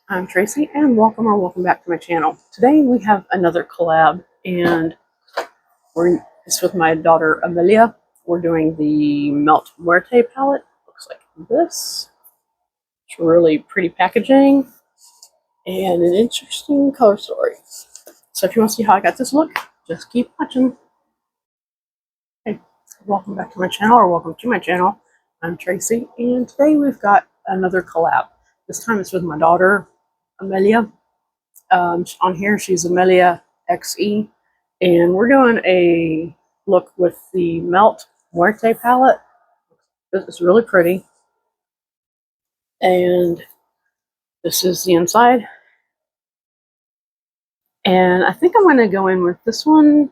I'm Tracy, and welcome back to my channel. Today we have another collab, and it's with my daughter Amelia. We're doing the Melt Muerte palette. Looks like this. It's really pretty packaging and an interesting color story. So if you want to see how I got this look, just keep watching. Hey, welcome back to my channel, or welcome to my channel. I'm Tracy, and today we've got another collab. This time it's with my daughter Amelia. On here, she's Amelia XE, and we're doing a look with the Melt Muerte palette. It's really pretty, and this is the inside. And I think I'm going to go in with this one,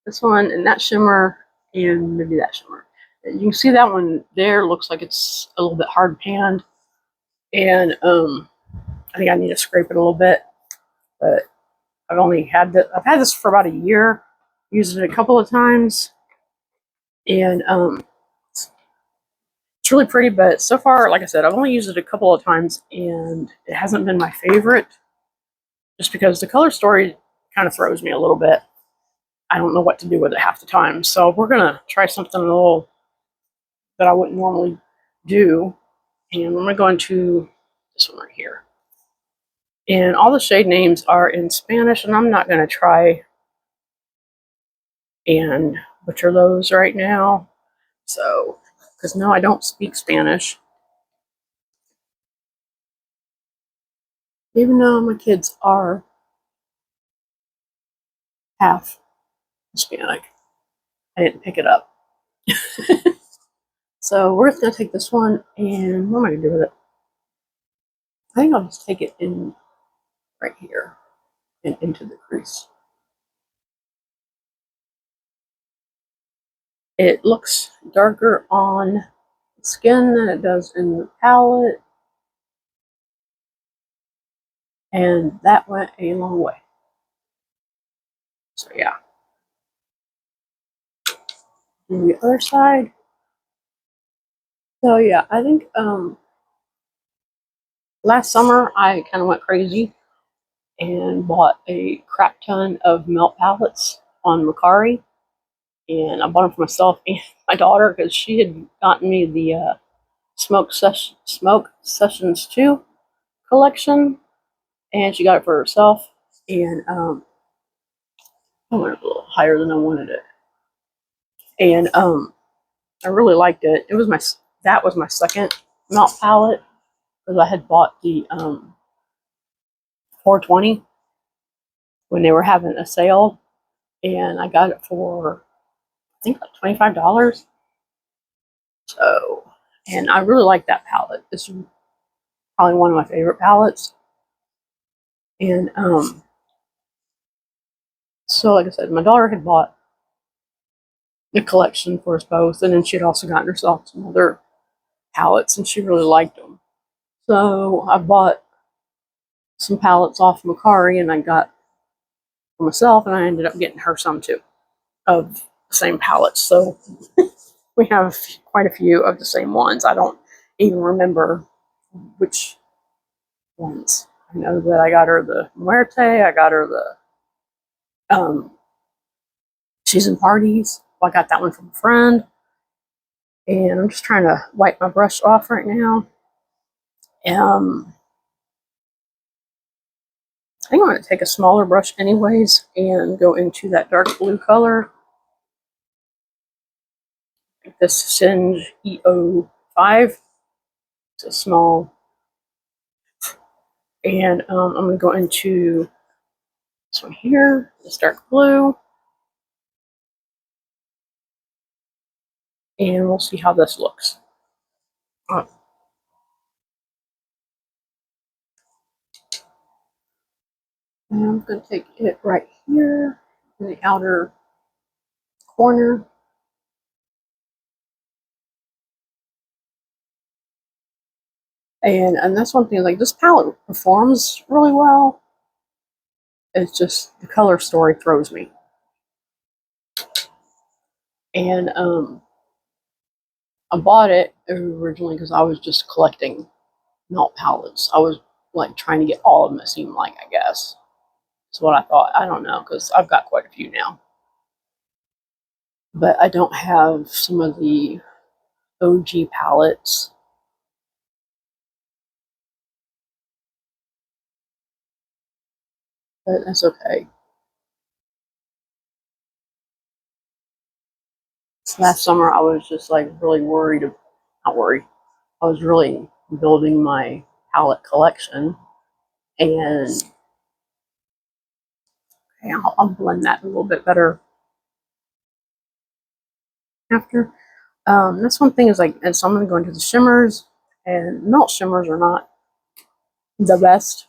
and that shimmer, and maybe that shimmer. You can see that one there looks like it's a little bit hard panned, and I think I need to scrape it a little bit, but I've had this for about a year, used it a couple of times, and it's really pretty, but so far, like I said, I've only used it a couple of times, and it hasn't been my favorite, just because the color story kind of throws me a little bit. I don't know what to do with it half the time, so we're gonna try something a little that I wouldn't normally do, and I'm gonna go into this one right here. And all the shade names are in Spanish, and I'm not gonna try and butcher those right now. So, because no, I don't speak Spanish. Even though my kids are half Hispanic, I didn't pick it up. So we're just going to take this one, and what am I going to do with it? I think I'll just take it in right here and into the crease. It looks darker on the skin than it does in the palette, and that went a long way. So yeah. And the other side. So yeah, I think last summer I kind of went crazy and bought a crap ton of melt palettes on Mercari, and I bought them for myself and my daughter because she had gotten me the Smoke Sessions 2 collection, and she got it for herself, and I went a little higher than I wanted it, and I really liked it. That was my second melt palette, because I had bought the 420 when they were having a sale, and I got it for I think like $25. So, and I really like that palette. It's probably one of my favorite palettes. And so like I said, my daughter had bought the collection for us both, and then she had also gotten herself some other palettes, and she really liked them. So I bought some palettes off Mercari, and I got for myself, and I ended up getting her some too of the same palettes. So we have quite a few of the same ones. I don't even remember which ones. I know that I got her the Muerte, I got her the Season Parties. Well, I got that one from a friend. And I'm just trying to wipe my brush off right now. I think I'm going to take a smaller brush anyways and go into that dark blue color. This Singe EO5. It's a small. And I'm going to go into this one here, this dark blue. And we'll see how this looks. And I'm going to take it right here in the outer corner. And that's one thing, like, this palette performs really well. It's just the color story throws me. And I bought it originally because I was just collecting melt palettes. I was like trying to get all of them, it seemed like, I guess. That's what I thought. I don't know, because I've got quite a few now. But I don't have some of the OG palettes. But that's okay. Last summer I was just like really worried, not worried, I was really building my palette collection, and okay, I'll blend that a little bit better after. That's one thing is like, and so I'm going to go into the shimmers, and melt shimmers are not the best.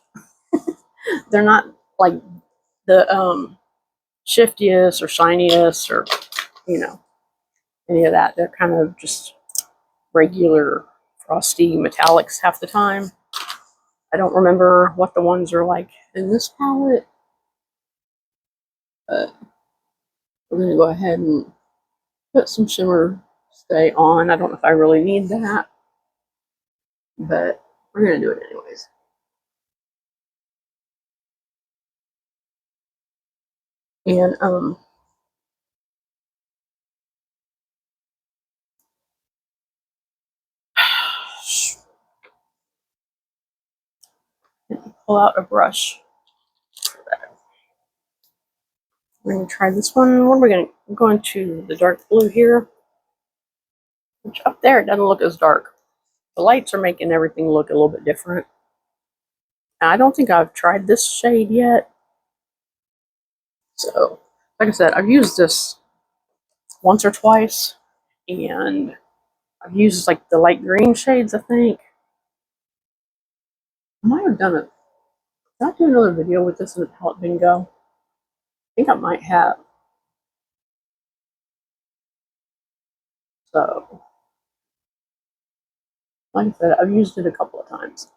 They're not like the shiftiest or shiniest or, you know, any of that. They're kind of just regular frosty metallics half the time. I don't remember what the ones are like in this palette, but we're going to go ahead and put some shimmer stay on. I don't know if I really need that, but we're going to do it anyways. And pull out a brush. We're going to try this one. What are we going to go into? The dark blue here, which up there it doesn't look as dark. The lights are making everything look a little bit different. Now, I don't think I've tried this shade yet. So, like I said, I've used this once or twice, and I've used like the light green shades, I think. I might have done it. Did I do another video with this in the palette bingo? I think I might have. So, like I said, I've used it a couple of times.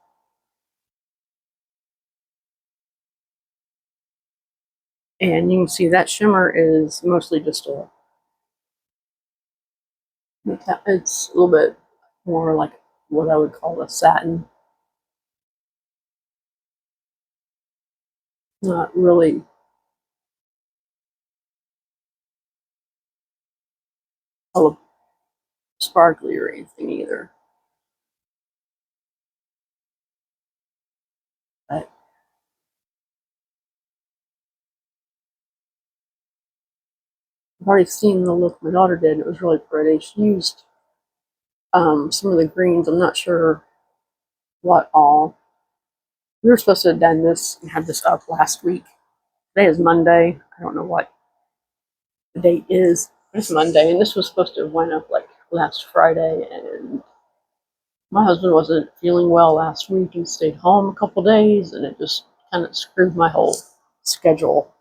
And you can see that shimmer is mostly just a, it's a little bit more like what I would call a satin. Not really all sparkly or anything either. But I've already seen the look my daughter did. It was really pretty. She used some of the greens. I'm not sure what all. We were supposed to have done this and have this up last week. Today is Monday. I don't know what the date is. It's Monday, and this was supposed to have went up like last Friday, and my husband wasn't feeling well last week and stayed home a couple days, and it just kind of screwed my whole schedule.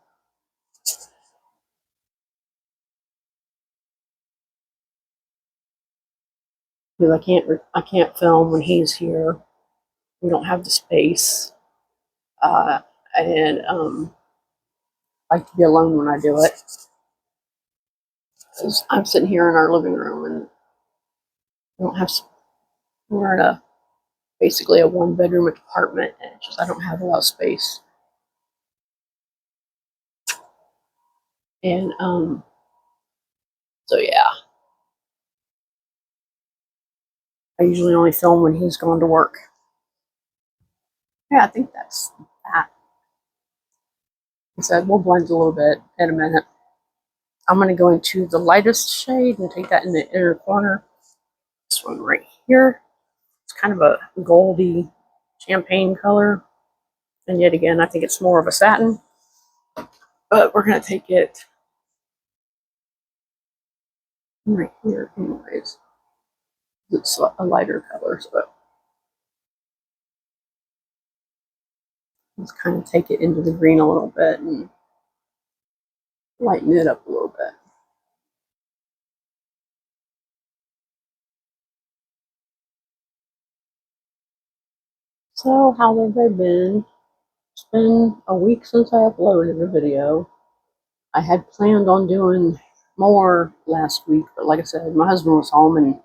Because I can't film when he's here. We don't have the space, and I like to be alone when I do it. I'm sitting here in our living room, and we don't have. We're in a basically a one-bedroom apartment, and it's just I don't have a lot of space. And so yeah, I usually only film when he's gone to work. Yeah, I think that's that. I said we'll blend a little bit in a minute. I'm going to go into the lightest shade and take that in the inner corner. This one right here. It's kind of a goldy champagne color. And yet again, I think it's more of a satin. But we're going to take it right here anyways. It's a lighter color, so let's kind of take it into the green a little bit and lighten it up a little bit. So how have they been? It's been a week since I uploaded a video. I had planned on doing more last week, but like I said, my husband was home and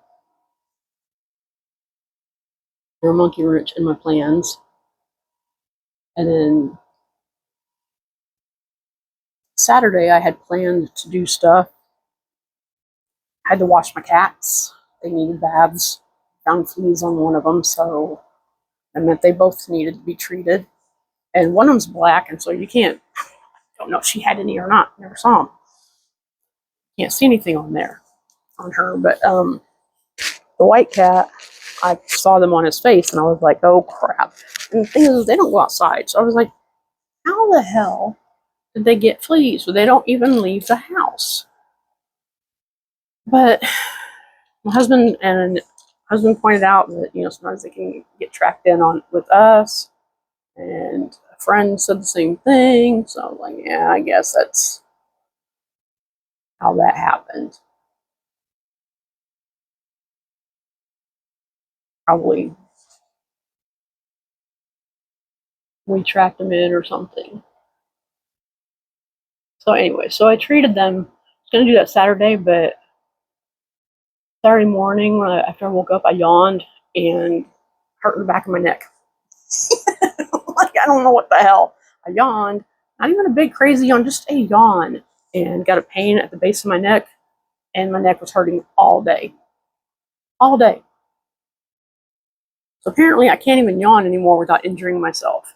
threw a monkey wrench in my plans. And then Saturday, I had planned to do stuff. I had to wash my cats. They needed baths. Found fleas on one of them, so that meant they both needed to be treated. And one of them's black, and so you don't know if she had any or not. Never saw them. Can't see anything on there, on her. But the white cat, I saw them on his face, and I was like, oh crap. And the thing is, they don't go outside. So I was like, how the hell did they get fleas? Well, they don't even leave the house. But my husband pointed out that, sometimes they can get tracked in on with us. And a friend said the same thing. So I was like, yeah, I guess that's how that happened. Probably we tracked them in or something. So anyway, so I treated them. I was going to do that Saturday, but Saturday morning, after I woke up, I yawned and hurt in the back of my neck. Like, I don't know what the hell. I yawned. Not even a big crazy yawn, just a yawn. And got a pain at the base of my neck. And my neck was hurting all day. All day. So apparently I can't even yawn anymore without injuring myself.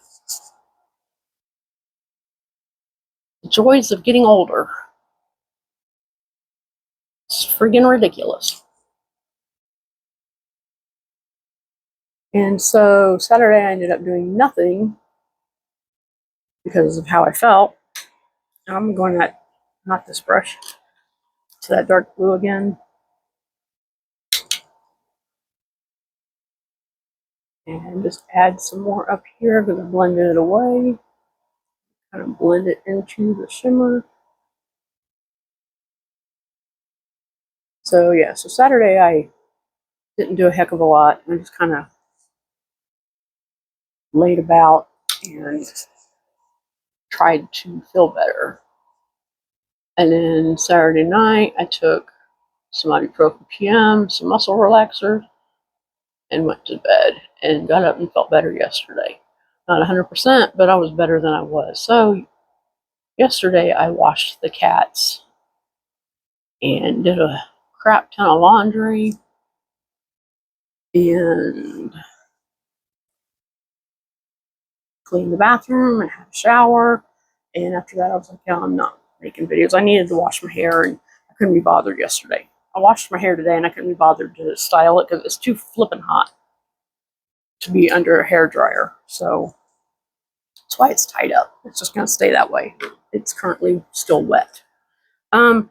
The joys of getting older. It's friggin' ridiculous. And so Saturday I ended up doing nothing because of how I felt. I'm going to not this brush to that dark blue again. And just add some more up here. I'm going to blend it away. Kind of blend it into the shimmer. So yeah, so Saturday I didn't do a heck of a lot. I just kind of laid about and tried to feel better. And then Saturday night I took some ibuprofen PM, some muscle relaxers, and went to bed and got up and felt better yesterday. Not 100%, but I was better than I was. So yesterday I washed the cats and did a crap ton of laundry and cleaned the bathroom and had a shower. And after that I was like, yeah, I'm not making videos. I needed to wash my hair and I couldn't be bothered yesterday. I washed my hair today and I couldn't be bothered to style it because it's too flippin' hot to be under a hair dryer. So that's why it's tied up. It's just going to stay that way. It's currently still wet. I'm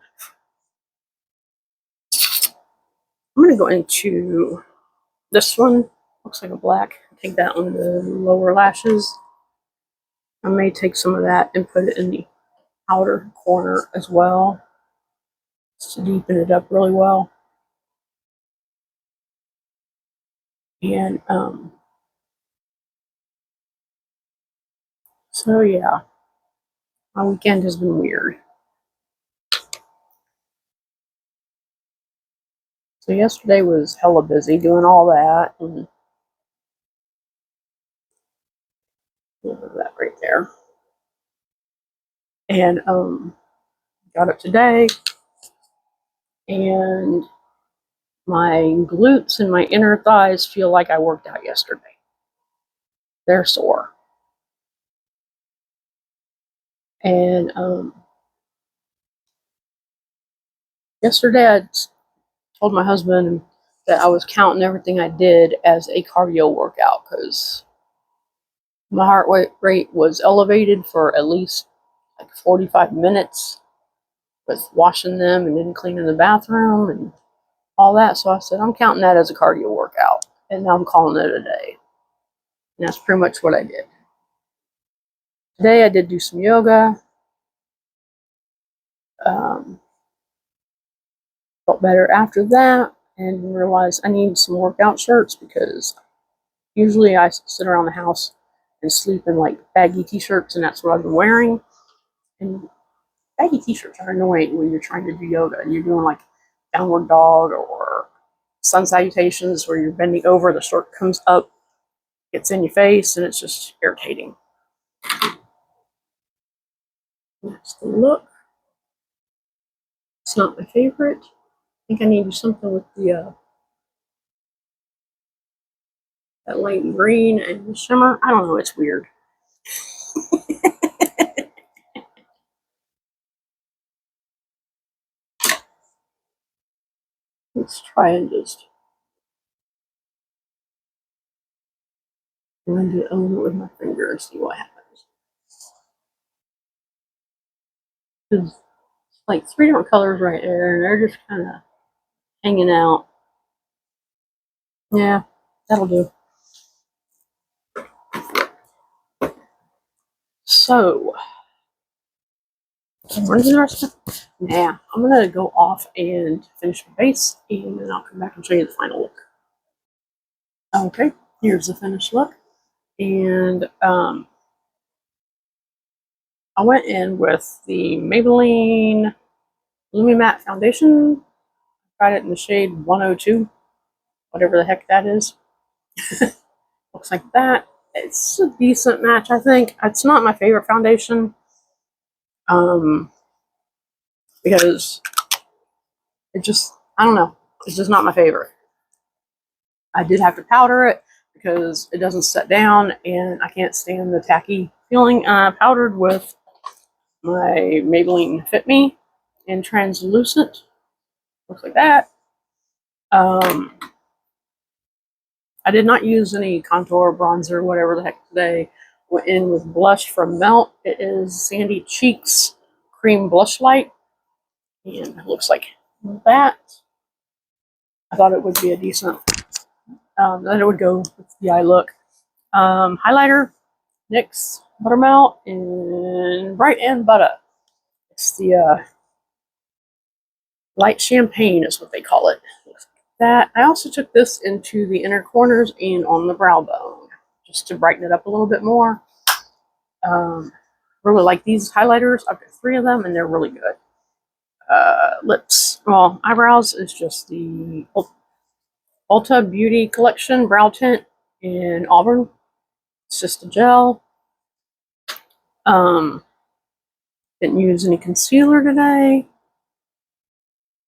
going to go into this one. Looks like a black. Take that on the lower lashes. I may take some of that and put it in the outer corner as well, just to deepen it up really well. And so yeah, my weekend has been weird. So yesterday was hella busy doing all that, and that right there. And got up today, and my glutes and my inner thighs feel like I worked out yesterday. They're sore. And yesterday I told my husband that I was counting everything I did as a cardio workout because my heart rate was elevated for at least like 45 minutes with washing them and then cleaning the bathroom and all that. So I said, I'm counting that as a cardio workout. And now I'm calling it a day. And that's pretty much what I did. Today I did do some yoga. Felt better after that and realized I need some workout shirts because usually I sit around the house and sleep in like baggy t-shirts, and that's what I've been wearing. And baggy t-shirts are annoying when you're trying to do yoga and you're doing like downward dog or sun salutations where you're bending over, the shirt comes up, gets in your face, and it's just irritating. That's the look. It's not my favorite. I think I need to do something with the that light green and the shimmer. I don't know. It's weird. Let's try and just blend it over with my finger and see what happens. There's like 3 different colors right there, and they're just kind of hanging out. Yeah, that'll do. So, what is the rest of it? Now, I'm going to go off and finish my base, and then I'll come back and show you the final look. Okay, here's the finished look. And I went in with the Maybelline Lumi Matte Foundation. Got it in the shade 102, whatever the heck that is. Looks like that. It's a decent match, I think. It's not my favorite foundation, because it just, I don't know, it's just not my favorite. I did have to powder it because it doesn't set down, and I can't stand the tacky feeling. I powdered with my Maybelline Fit Me in translucent. Looks like that. I did not use any contour, bronzer, whatever the heck today. Went in with blush from Melt. It is Sandy Cheeks Cream Blush Light. And it looks like that. I thought it would be a decent, that it would go with the eye look. Highlighter, NYX Buttermelt in Bright and Butter. It's the light champagne is what they call it. Looks like that. I also took this into the inner corners and on the brow bone, just to brighten it up a little bit more. Really like these highlighters. I've got 3 of them, and they're really good. Lips, well, eyebrows is just the Ulta Beauty Collection Brow Tint in Auburn. It's just a gel. Didn't use any concealer today.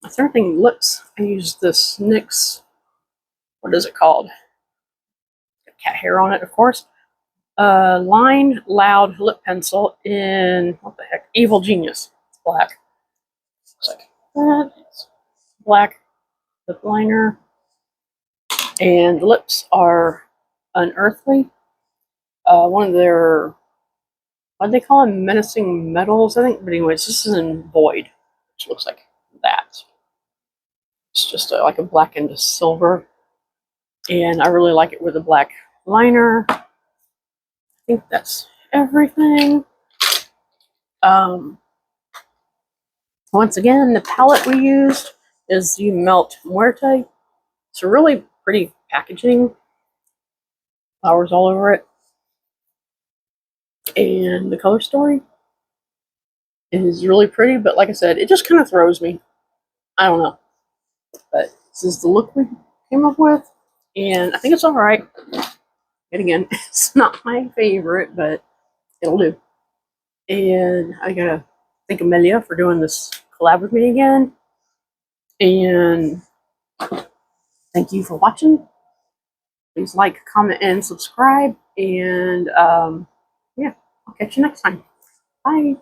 I think lips, I used this NYX, what is it called? Got cat hair on it, of course. Line Loud lip pencil in, what the heck, Evil Genius. It's black. Looks like that. It's black lip liner. And the lips are Unearthly. One of their, what do they call them? Menacing Metals, I think. But anyways, this is in Void, which looks like that. It's just like a black and silver. And I really like it with a black liner. I think that's everything. Once again, the palette we used is the Melt Muerte. It's a really pretty packaging. Flowers all over it. And the color story is really pretty, but like I said, it just kind of throws me. I don't know. But this is the look we came up with. And I think it's alright. And again, it's not my favorite, but it'll do. And I gotta thank Amelia for doing this collab with me again. And thank you for watching. Please like, comment, and subscribe. And yeah, I'll catch you next time. Bye.